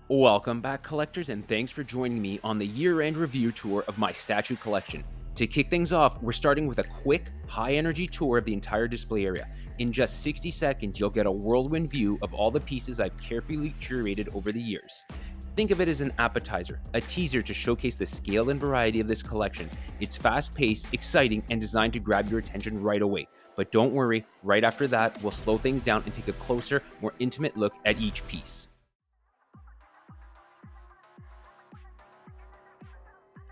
Welcome back, collectors, and thanks for joining me on the year-end review tour of my statue collection. To kick things off, we're starting with a quick, high-energy tour of the entire display area. In just 60 seconds, you'll get a whirlwind view of all the pieces I've carefully curated over the years. Think of it as an appetizer, a teaser to showcase the scale and variety of this collection. It's fast-paced, exciting, and designed to grab your attention right away. But don't worry, right after that, we'll slow things down and take a closer, more intimate look at each piece.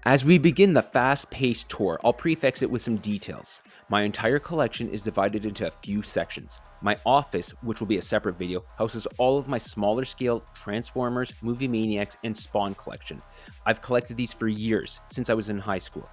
As we begin the fast-paced tour, I'll prefix it with some details. My entire collection is divided into a few sections. My office, which will be a separate video, houses all of my smaller scale Transformers, Movie Maniacs, and Spawn collection. I've collected these for years, since I was in high school.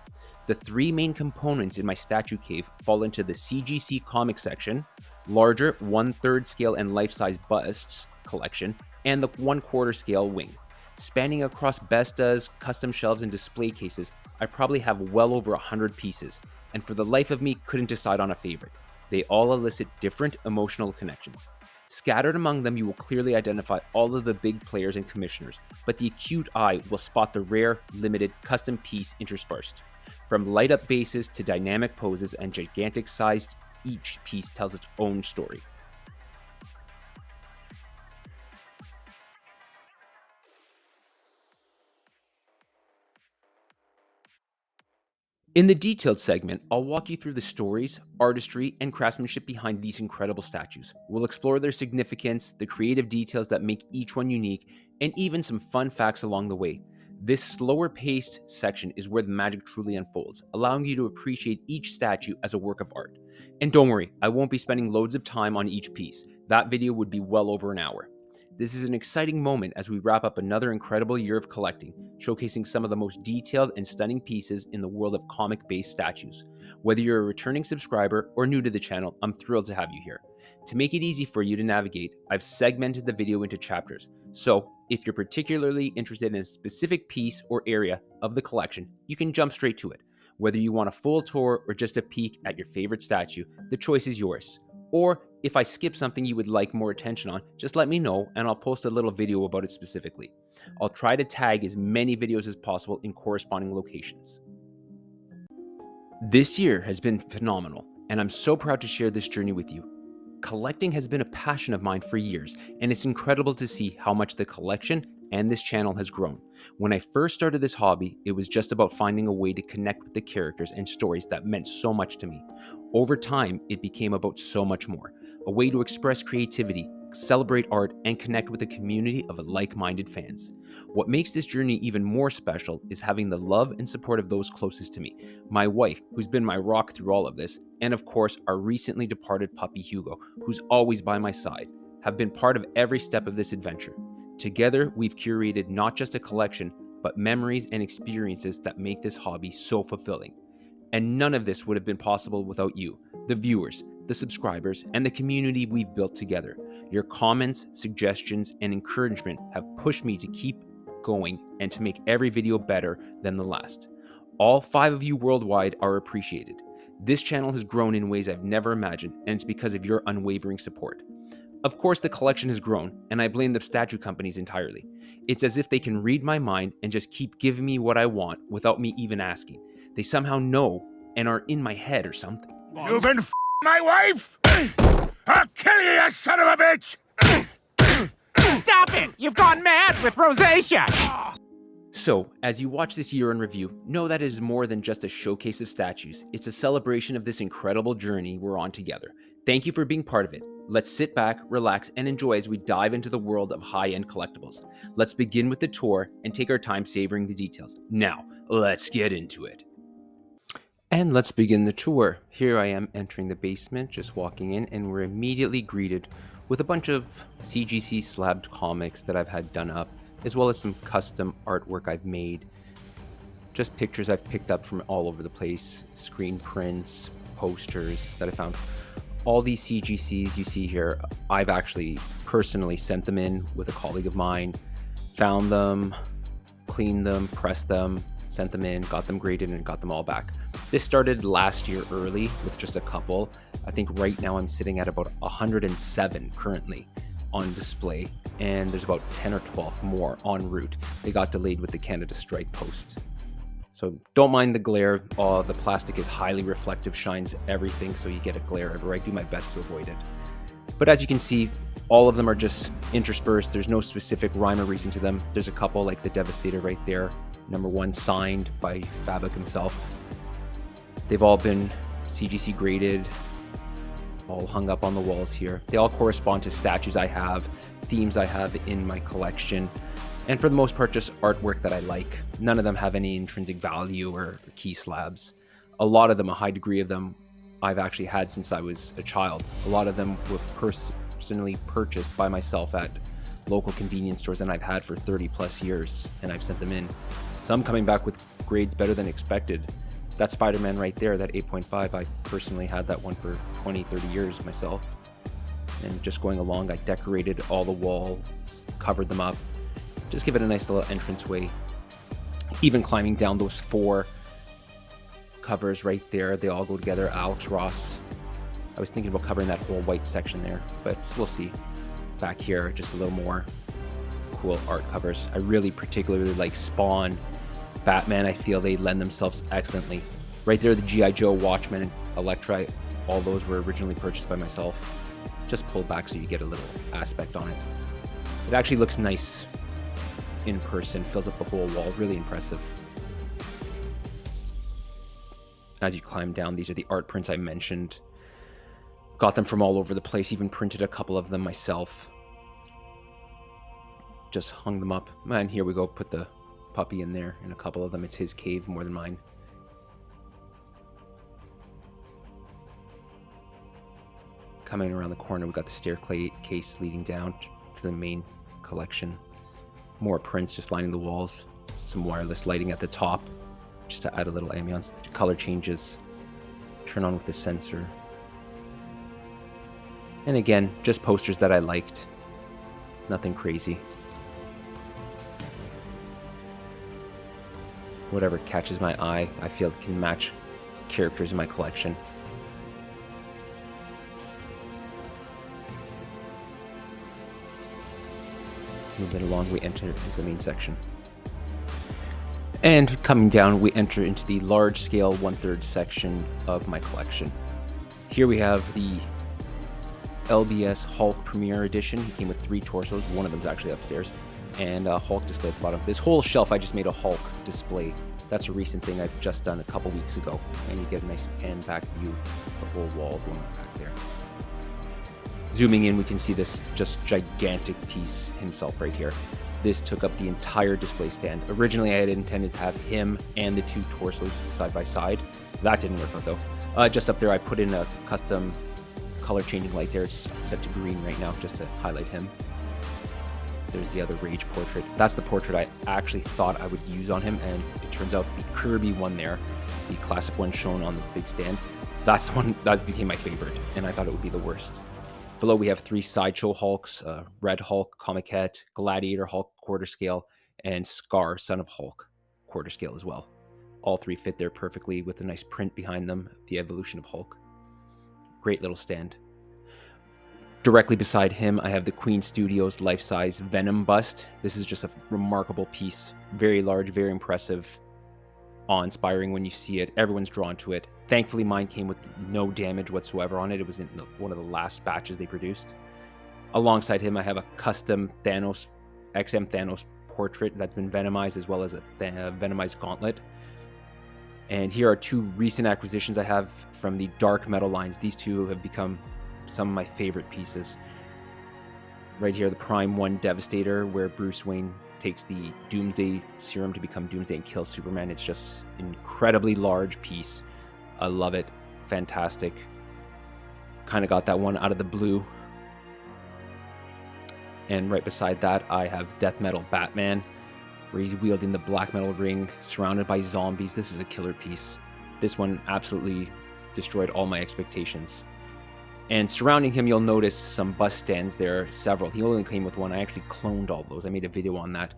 The three main components in my statue cave fall into the CGC Comic section, larger 1/3 scale and life-size busts collection, and the 1/4 scale wing. Spanning across bestas, custom shelves, and display cases, I probably have well over 100 pieces, and for the life of me couldn't decide on a favorite. They all elicit different emotional connections. Scattered among them, you will clearly identify all of the big players and commissioners, but the acute eye will spot the rare, limited, custom piece interspersed. From light-up bases to dynamic poses and gigantic sized, each piece tells its own story. In the detailed segment, I'll walk you through the stories, artistry, and craftsmanship behind these incredible statues. We'll explore their significance, the creative details that make each one unique, and even some fun facts along the way. This slower paced section is where the magic truly unfolds, allowing you to appreciate each statue as a work of art. And don't worry, I won't be spending loads of time on each piece. That video would be well over an hour. This is an exciting moment as we wrap up another incredible year of collecting, showcasing some of the most detailed and stunning pieces in the world of comic-based statues. Whether you're a returning subscriber or new to the channel, I'm thrilled to have you here. To make it easy for you to navigate, I've segmented the video into chapters. So, if you're particularly interested in a specific piece or area of the collection, you can jump straight to it. Whether you want a full tour or just a peek at your favorite statue, the choice is yours. Or if I skip something you would like more attention on, just let me know and I'll post a little video about it specifically. I'll try to tag as many videos as possible in corresponding locations. This year has been phenomenal, and I'm so proud to share this journey with you. Collecting has been a passion of mine for years, and it's incredible to see how much the collection and this channel has grown. When I first started this hobby, it was just about finding a way to connect with the characters and stories that meant so much to me. Over time, it became about so much more, a way to express creativity, celebrate art, and connect with a community of like-minded fans. What makes this journey even more special is having the love and support of those closest to me, my wife, who's been my rock through all of this, and of course, our recently departed puppy Hugo, who's always by my side, have been part of every step of this adventure. Together, we've curated not just a collection, but memories and experiences that make this hobby so fulfilling. And none of this would have been possible without you, the viewers, the subscribers, and the community we've built together. Your comments, suggestions, and encouragement have pushed me to keep going and to make every video better than the last. All 5 of you worldwide are appreciated. This channel has grown in ways I've never imagined, and it's because of your unwavering support. Of course, the collection has grown, and I blame the statue companies entirely. It's as if they can read my mind and just keep giving me what I want without me even asking. They somehow know and are in my head or something. You've been my wife? I'll kill you, you son of a bitch! Stop it! You've gone mad with rosacea! So, as you watch this year in review, know that it is more than just a showcase of statues. It's a celebration of this incredible journey we're on together. Thank you for being part of it. Let's sit back, relax, and enjoy as we dive into the world of high-end collectibles. Let's begin with the tour and take our time savoring the details. Now, let's get into it. And let's begin the tour. Here I am entering the basement, just walking in, and we're immediately greeted with a bunch of CGC slabbed comics that I've had done up, as well as some custom artwork I've made. Just pictures I've picked up from all over the place, screen prints, posters that I found. All these CGCs you see here, I've actually personally sent them in with a colleague of mine, found them, cleaned them, pressed them, sent them in, got them graded, and got them all back. This started last year early with just a couple. I think right now I'm sitting at about 107 currently. on display, and there's about 10 or 12 more en route. They got delayed with the Canada strike post. So don't mind the glare. The plastic is highly reflective, shines everything, so you get a glare everywhere. I do my best to avoid it. But as you can see, all of them are just interspersed. There's no specific rhyme or reason to them. There's a couple like the Devastator right there, #1 signed by Fabik himself. They've all been CGC graded, all hung up on the walls here. They all correspond to statues I have, themes I have in my collection, and for the most part, just artwork that I like. None of them have any intrinsic value or key slabs. A lot of them, a high degree of them, I've actually had since I was a child. A lot of them were personally purchased by myself at local convenience stores, and I've had for 30 plus years, and I've sent them in. Some coming back with grades better than expected. That Spider-Man right there, that 8.5, I personally had that one for 20, 30 years myself. And just going along, I decorated all the walls, covered them up, just give it a nice little entranceway. Even climbing down those 4 covers right there, they all go together. Alex Ross. I was thinking about covering that whole white section there, but we'll see. Back here, just a little more cool art covers. I really particularly like Spawn, Batman. I feel they lend themselves excellently. Right there, the G.I. Joe, Watchmen, and Elektra, all those were originally purchased by myself. Just pulled back so you get a little aspect on it. It actually looks nice in person, fills up the whole wall, really impressive. As you climb down, these are the art prints I mentioned. Got them from all over the place, even printed a couple of them myself. Just hung them up. And here we go, put the puppy in there, and a couple of them. It's his cave more than mine. Coming around the corner, we got the staircase leading down to the main collection. More prints just lining the walls. Some wireless lighting at the top, just to add a little ambiance. The color changes. Turn on with the sensor. And again, just posters that I liked. Nothing crazy. Whatever catches my eye, I feel can match characters in my collection. Moving along, we enter into the main section. And coming down, we enter into the large-scale 1/3 section of my collection. Here we have the LBS Hulk Premiere Edition. He came with 3 torsos. One of them is actually upstairs. And a Hulk display at the bottom. This whole shelf, I just made a Hulk display. That's a recent thing I've just done a couple weeks ago. And you get a nice pan-back view of the whole wall going back there. Zooming in, we can see this just gigantic piece himself right here. This took up the entire display stand. Originally, I had intended to have him and the 2 torsos side by side. That didn't work out though. Just up there, I put in a custom color changing light there. It's set to green right now just to highlight him. There's the other Rage portrait. That's the portrait I actually thought I would use on him, and it turns out the Kirby one there, the classic one shown on the big stand, that's the one that became my favorite, and I thought it would be the worst. Below we have 3 Sideshow Hulks, Red Hulk, Comic-Cat, Gladiator Hulk, quarter scale, and Scar, Son of Hulk, quarter scale as well. All 3 fit there perfectly with a nice print behind them, the evolution of Hulk. Great little stand. Directly beside him, I have the Queen Studios life-size Venom Bust. This is just a remarkable piece. Very large, very impressive, awe-inspiring when you see it. Everyone's drawn to it. Thankfully, mine came with no damage whatsoever on it. It was in one of the last batches they produced. Alongside him, I have a custom Thanos, XM Thanos portrait that's been venomized, as well as a venomized gauntlet. And here are 2 recent acquisitions I have from the Dark Metal lines. These 2 have become some of my favorite pieces. Right here, the Prime 1 Devastator, where Bruce Wayne takes the Doomsday Serum to become Doomsday and kill Superman. It's just an incredibly large piece. I love it. Fantastic. Kind of got that one out of the blue. And right beside that, I have Death Metal Batman, where he's wielding the black metal ring, surrounded by zombies. This is a killer piece. This one absolutely destroyed all my expectations. And surrounding him, you'll notice some bust stands there, several. He only came with one. I actually cloned all those. I made a video on that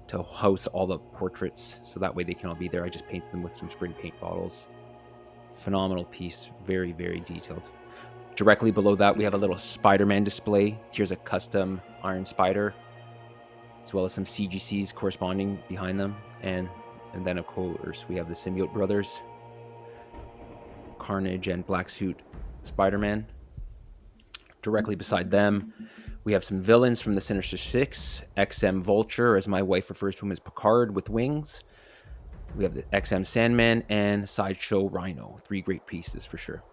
to house all the portraits, so that way they can all be there. I just painted them with some spray paint bottles. Phenomenal piece. Very, very detailed. Directly below that, we have a little Spider-Man display. Here's a custom Iron Spider, as well as some CGCs corresponding behind them. And then, of course, we have the Symbiote Brothers, Carnage and Black Suit Spider-Man. Directly beside them, we have some villains from the Sinister Six. XM Vulture, as my wife refers to him as Picard with wings. We have the XM Sandman and Sideshow Rhino. 3 great pieces for sure.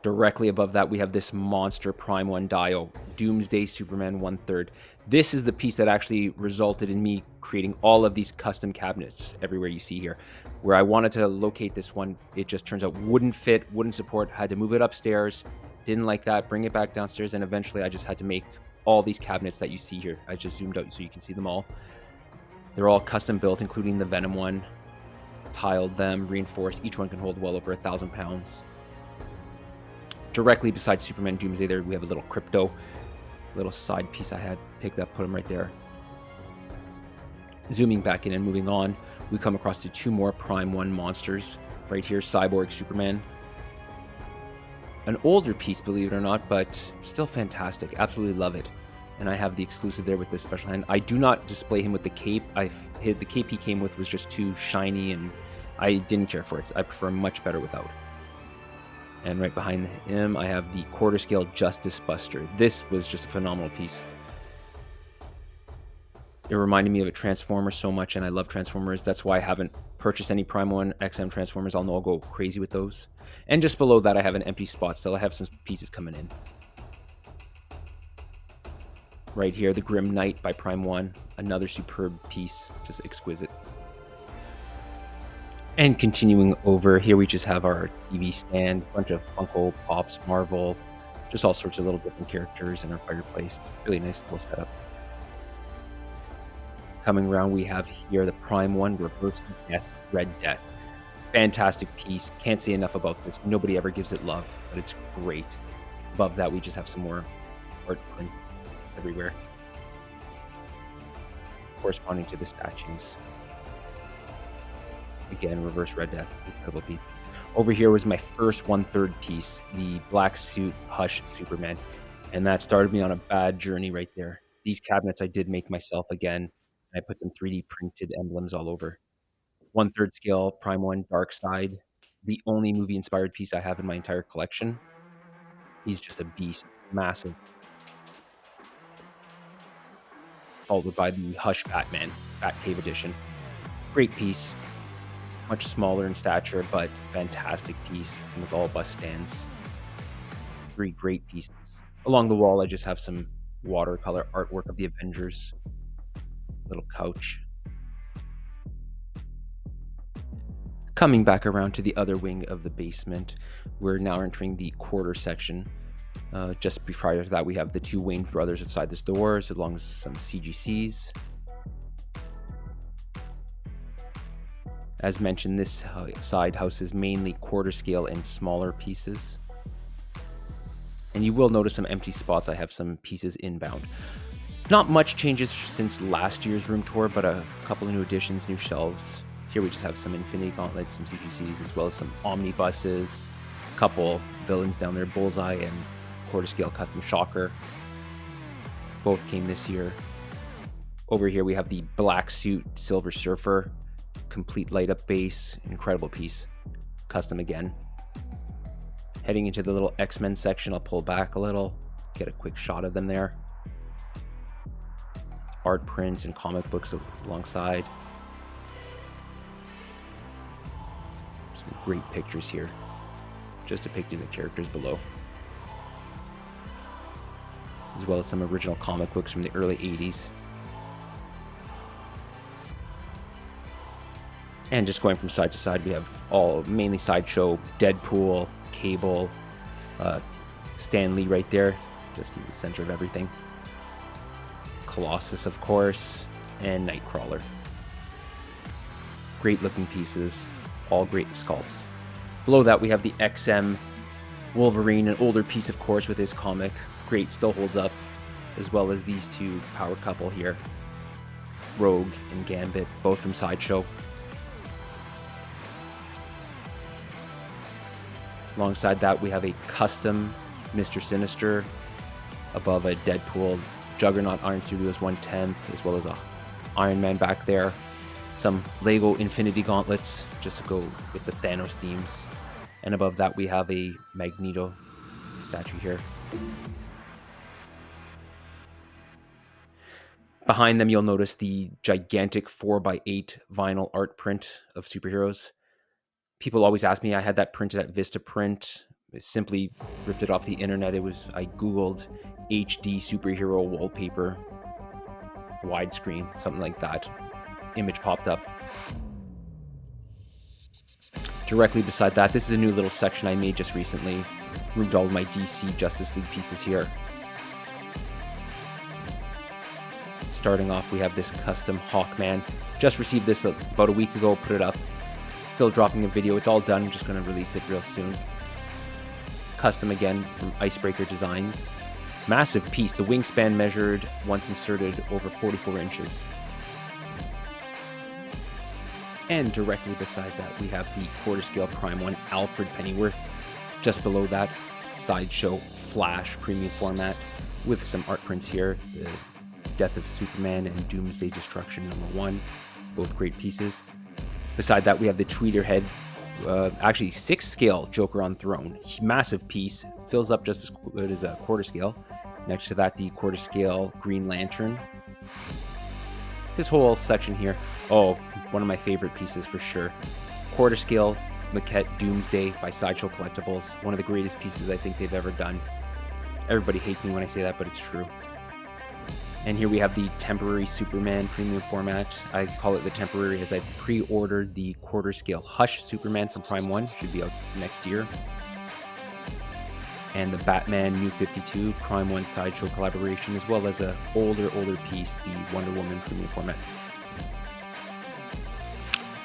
Directly above that, we have this monster Prime 1 Dio, Doomsday Superman 1/3. This is the piece that actually resulted in me creating all of these custom cabinets everywhere you see here. Where I wanted to locate this one, it just turns out wouldn't fit, wouldn't support, had to move it upstairs. Didn't like that, bring it back downstairs, and eventually I just had to make all these cabinets that you see here. I just zoomed out so you can see them all. They're all custom built, including the Venom one. Tiled them, reinforced. Each one can hold well over 1,000 pounds. Directly beside Superman Doomsday there, we have a little Crypto. Little side piece I had picked up, put him right there. Zooming back in and moving on, we come across to 2 more Prime 1 monsters. Right here, Cyborg Superman. An older piece, believe it or not, but still fantastic. Absolutely love it. And I have the exclusive there with this special hand. I do not display him with the cape. The cape he came with was just too shiny, and I didn't care for it. I prefer much better without. And right behind him, I have the quarter scale Justice Buster. This was just a phenomenal piece. It reminded me of a Transformer so much, and I love Transformers. That's why I haven't purchased any Prime 1 XM Transformers. I'll know I'll go crazy with those. And just below that, I have an empty spot still. I have some pieces coming in. Right here, the Grim Knight by Prime 1. Another superb piece, just exquisite. And continuing over, here we just have our TV stand, a bunch of Funko Pops, Marvel, just all sorts of little different characters in our fireplace. Really nice little setup. Coming around, we have here the Prime 1 Reverse Death, Red Death. Fantastic piece. Can't say enough about this. Nobody ever gives it love, but it's great. Above that, we just have some more art print everywhere, corresponding to the statues. Again, Reverse Red Death, incredible piece. Over here was my first 1/3 piece, the Black Suit Hush Superman. And that started me on a bad journey right there. These cabinets I did make myself again. I put some 3D printed emblems all over. 1/3 scale, Prime 1, Dark Side. The only movie-inspired piece I have in my entire collection. He's just a beast, massive. Followed by the Hush Batman, Batcave Edition. Great piece. Much smaller in stature, but fantastic piece, and with all bust stands. 3 great pieces. Along the wall, I just have some watercolor artwork of the Avengers. Little couch. Coming back around to the other wing of the basement, we're now entering the quarter section. Just prior to that, we have the 2 Wayne brothers outside this doors, along with some CGCs. As mentioned, this side houses mainly quarter scale and smaller pieces. And you will notice some empty spots. I have some pieces inbound. Not much changes since last year's room tour, but a couple of new additions, new shelves. Here we just have some Infinity Gauntlets, some CGCs, as well as some omnibuses. A couple villains down there, Bullseye and quarter scale custom Shocker. Both came this year. Over here we have the Black Suit Silver Surfer. Complete light up base, incredible piece, custom again. Heading into the little X-Men section, I'll pull back a little, get a quick shot of them there. Art prints and comic books alongside. Some great pictures here, just depicting the characters below. As well as some original comic books from the early 80s. And just going from side to side, we have all mainly Sideshow, Deadpool, Cable, Stan Lee right there, just in the center of everything. Colossus, of course, and Nightcrawler. Great looking pieces, all great sculpts. Below that, we have the XM Wolverine, an older piece, of course, with his comic. Great, still holds up, as well as these 2 power couple here, Rogue and Gambit, both from Sideshow. Alongside that, we have a custom Mr. Sinister above a Deadpool Juggernaut Iron Studios 1/10, as well as a Iron Man back there. Some Lego Infinity Gauntlets, just to go with the Thanos themes. And above that, we have a Magneto statue here. Behind them, you'll notice the gigantic 4x8 vinyl art print of superheroes. People always ask me, I had that printed at Vistaprint. I simply ripped it off the internet. I Googled HD superhero wallpaper, widescreen, something like that. Image popped up. Directly beside that, this is a new little section I made just recently. Moved all of my DC Justice League pieces here. Starting off, we have this custom Hawkman. Just received this about a week ago, put it up. Still dropping a video. It's all done. I'm just going to release it real soon. Custom again from Icebreaker Designs. Massive piece. The wingspan measured, once inserted, over 44 inches. And directly beside that, we have the quarter scale Prime 1 Alfred Pennyworth. Just below that, Sideshow Flash premium format with some art prints here. The Death of Superman and Doomsday Destruction #1. Both great pieces. Beside that, we have the Tweeter Head, actually 6 scale Joker on Throne. Massive piece, fills up just as good as a quarter scale. Next to that, the quarter scale Green Lantern. This whole section here, oh, one of my favorite pieces for sure. Quarter scale maquette Doomsday by Sideshow Collectibles. One of the greatest pieces I think they've ever done. Everybody hates me when I say that, but it's true. And here we have the temporary Superman premium format. I call it the temporary as I pre-ordered the quarter scale Hush Superman from Prime 1. Should be out next year. And the Batman New 52 Prime 1 Sideshow collaboration, as well as a older piece, the Wonder Woman premium format.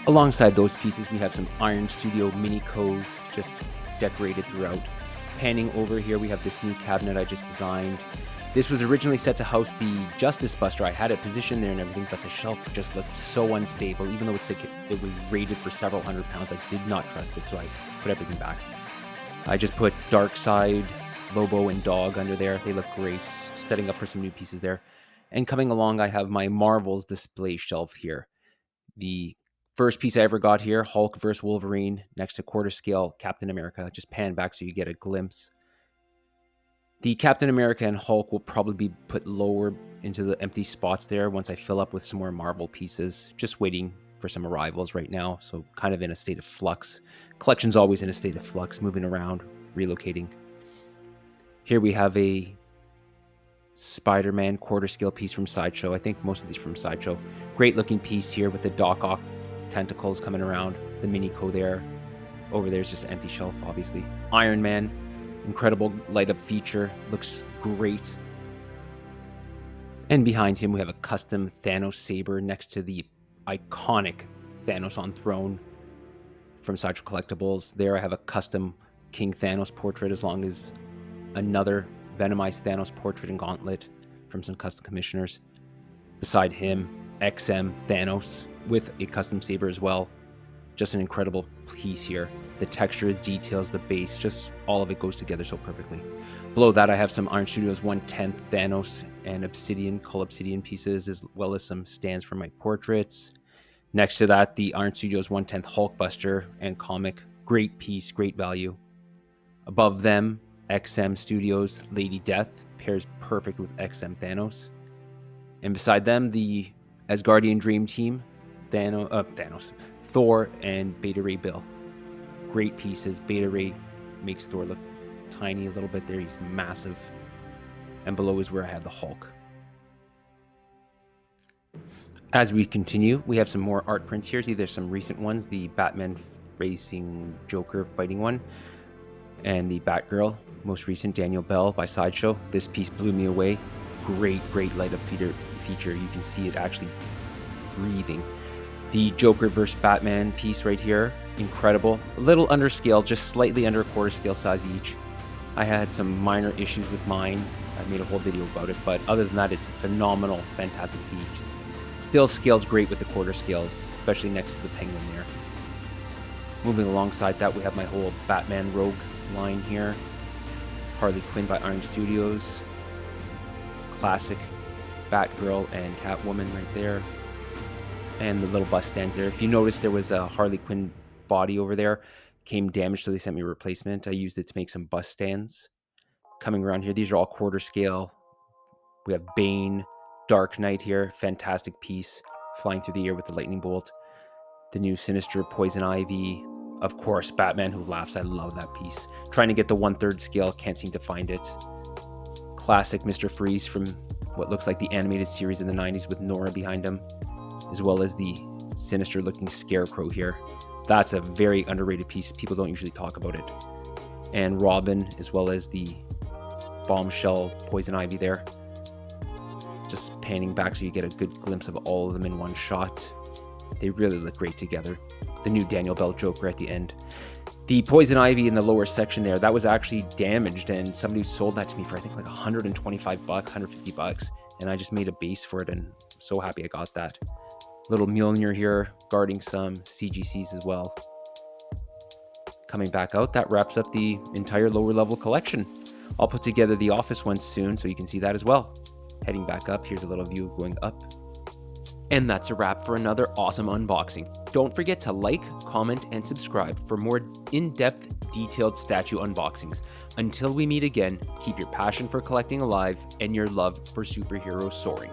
Alongside those pieces, we have some Iron Studio mini codes just decorated throughout. Panning over here, we have this new cabinet I just designed. This was originally set to house the Justice Buster. I had it positioned there and everything, but the shelf just looked so unstable. Even though it was rated for several hundred pounds, I did not trust it, so I put everything back. I just put Darkseid, Lobo, and Dog under there. They look great. Setting up for some new pieces there. And coming along, I have my Marvels display shelf here. The first piece I ever got here, Hulk vs. Wolverine, next to quarter scale Captain America. Just pan back so you get a glimpse. The Captain America and Hulk will probably be put lower into the empty spots there once I fill up with some more Marvel pieces. Just waiting for some arrivals right now, so kind of in a state of flux. Collection's always in a state of flux, moving around, relocating. Here we have a Spider-Man quarter scale piece from Sideshow. I think most of these from Sideshow. Great looking piece here with the Doc Ock tentacles coming around, the Mini-Co there. Over there's just an empty shelf, obviously. Iron Man. Incredible light up feature, looks great. And behind him we have a custom Thanos saber next to the iconic Thanos on Throne from Sideshow Collectibles. There I have a custom King Thanos portrait, as long as another Venomized Thanos portrait and gauntlet from some custom commissioners. Beside him, XM Thanos with a custom saber as well. Just an incredible piece here. The texture, the details, the base, just all of it goes together so perfectly. Below that, I have some Iron Studios 1/10 Thanos and Obsidian, Cull Obsidian pieces, as well as some stands for my portraits. Next to that, the Iron Studios 1/10 Hulkbuster and comic. Great piece, great value. Above them, XM Studios Lady Death pairs perfect with XM Thanos. And beside them, the Asgardian Dream Team, Thor and Beta Ray Bill. Great pieces. Beta Ray makes Thor look tiny a little bit there. He's massive. And below is where I have the Hulk. As we continue, we have some more art prints here. See, there's some recent ones. The Batman facing Joker fighting one. And the Batgirl, most recent, Daniel Bell by Sideshow. This piece blew me away. Great light up feature. You can see it actually breathing. The Joker vs. Batman piece right here, incredible. A little under scale, just slightly under quarter scale size each. I had some minor issues with mine. I made a whole video about it, but other than that, it's a phenomenal, fantastic piece. Still scales great with the quarter scales, especially next to the Penguin there. Moving alongside that, we have my whole Batman Rogue line here. Harley Quinn by Iron Studios. Classic Batgirl and Catwoman right there. And the little bust stands there. If you notice, there was a Harley Quinn body over there. Came damaged, so they sent me a replacement. I used it to make some bust stands. Coming around here, these are all quarter scale. We have Bane, Dark Knight here. Fantastic piece. Flying through the air with the lightning bolt. The new Sinister Poison Ivy. Of course, Batman Who Laughs. I love that piece. Trying to get the 1/3 scale. Can't seem to find it. Classic Mr. Freeze from what looks like the animated series in the 90s with Nora behind him. As well as the sinister looking Scarecrow here. That's a very underrated piece. People don't usually talk about it. And Robin, as well as the Bombshell Poison Ivy there. Just panning back so you get a good glimpse of all of them in one shot. They really look great together. The new Daniel Bell Joker at the end. The Poison Ivy in the lower section there, that was actually damaged, and somebody sold that to me for I think like $125, $150, and I just made a base for it, and I'm so happy I got that. Little Mjolnir here, guarding some CGCs as well. Coming back out, that wraps up the entire lower level collection. I'll put together the office one soon so you can see that as well. Heading back up, here's a little view going up. And that's a wrap for another awesome unboxing. Don't forget to like, comment, and subscribe for more in-depth, detailed statue unboxings. Until we meet again, keep your passion for collecting alive and your love for superheroes soaring.